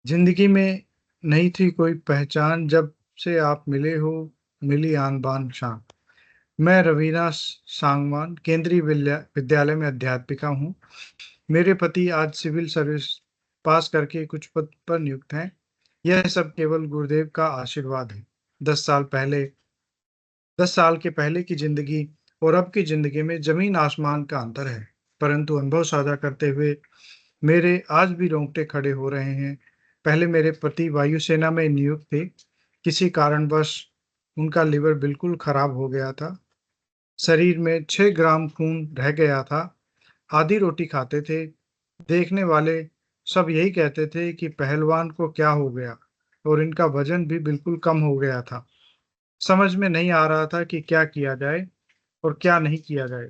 जिंदगी में नहीं थी कोई पहचान, जब से आप मिले हो मिली आन बान शान। मैं रवीना सांगवान केंद्रीय विद्यालय में अध्यापिका हूँ। मेरे पति आज सिविल सर्विस पास करके कुछ पद पर नियुक्त हैं। यह सब केवल गुरुदेव का आशीर्वाद है। 10 साल पहले 10 साल के पहले की जिंदगी और अब की जिंदगी में जमीन आसमान का अंतर है। परंतु अनुभव साझा करते हुए मेरे आज भी रोंगटे खड़े हो रहे हैं। पहले मेरे पति वायुसेना में नियुक्त थे। किसी कारणवश उनका लिवर बिल्कुल खराब हो गया था। शरीर में 6 ग्राम खून रह गया था। आधी रोटी खाते थे। देखने वाले सब यही कहते थे कि पहलवान को क्या हो गया, और इनका वजन भी बिल्कुल कम हो गया था। समझ में नहीं आ रहा था कि क्या किया जाए और क्या नहीं किया जाए।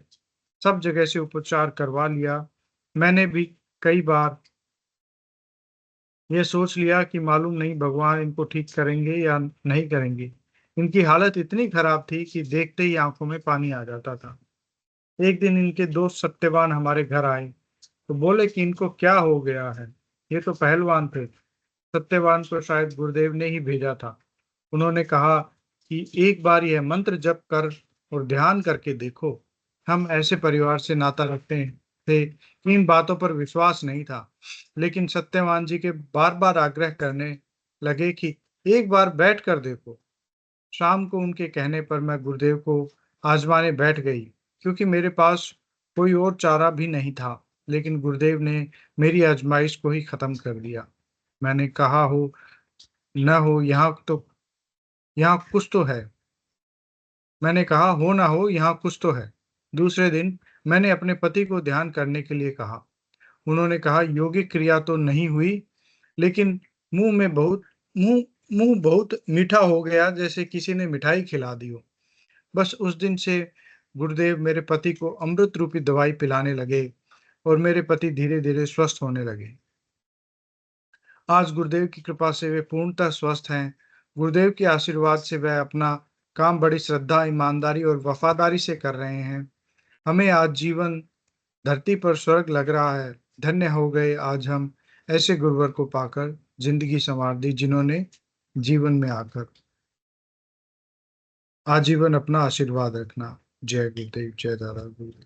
सब जगह से उपचार करवा लिया। मैंने भी कई बार ये सोच लिया कि मालूम नहीं भगवान इनको ठीक करेंगे या नहीं करेंगे। इनकी हालत इतनी खराब थी कि देखते ही आंखों में पानी आ जाता था। एक दिन इनके दोस्त सत्यवान हमारे घर आए तो बोले कि इनको क्या हो गया है। ये तो पहलवान थे। सत्यवान को शायद गुरुदेव ने ही भेजा था। उन्होंने कहा कि एक बार यह मंत्र जप कर और ध्यान करके देखो। हम ऐसे परिवार से नाता रखते थे कि इन बातों पर विश्वास नहीं था, लेकिन सत्यवान जी के बार बार आग्रह करने लगे कि एक बार बैठ कर देखो। शाम को उनके कहने पर मैं गुरुदेव को आजमाने बैठ गई, क्योंकि मेरे पास कोई और चारा भी नहीं था। लेकिन गुरुदेव ने मेरी आजमाइश को ही खत्म कर दिया। मैंने कहा हो न हो यहाँ कुछ तो है। मैंने कहा हो ना हो यहाँ कुछ तो है। दूसरे दिन मैंने अपने पति को ध्यान करने के लिए कहा। उन्होंने कहा योगिक क्रिया तो नहीं हुई, लेकिन मुंह मुंह बहुत मीठा हो गया, जैसे किसी ने मिठाई खिला दी हो। बस उस दिन से गुरुदेव मेरे पति को अमृत रूपी दवाई पिलाने लगे और मेरे पति धीरे धीरे स्वस्थ होने लगे। आज गुरुदेव की कृपा से वे पूर्णतः स्वस्थ हैं। गुरुदेव के आशीर्वाद से वह अपना काम बड़ी श्रद्धा, ईमानदारी और वफादारी से कर रहे हैं। हमें आज जीवन धरती पर स्वर्ग लग रहा है। धन्य हो गए आज हम ऐसे गुरुवर को पाकर, जिंदगी संवार दी जिन्होंने जीवन में आकर आजीवन अपना आशीर्वाद रखना। जय गुरुदेव, जय दादा गुरुदेव।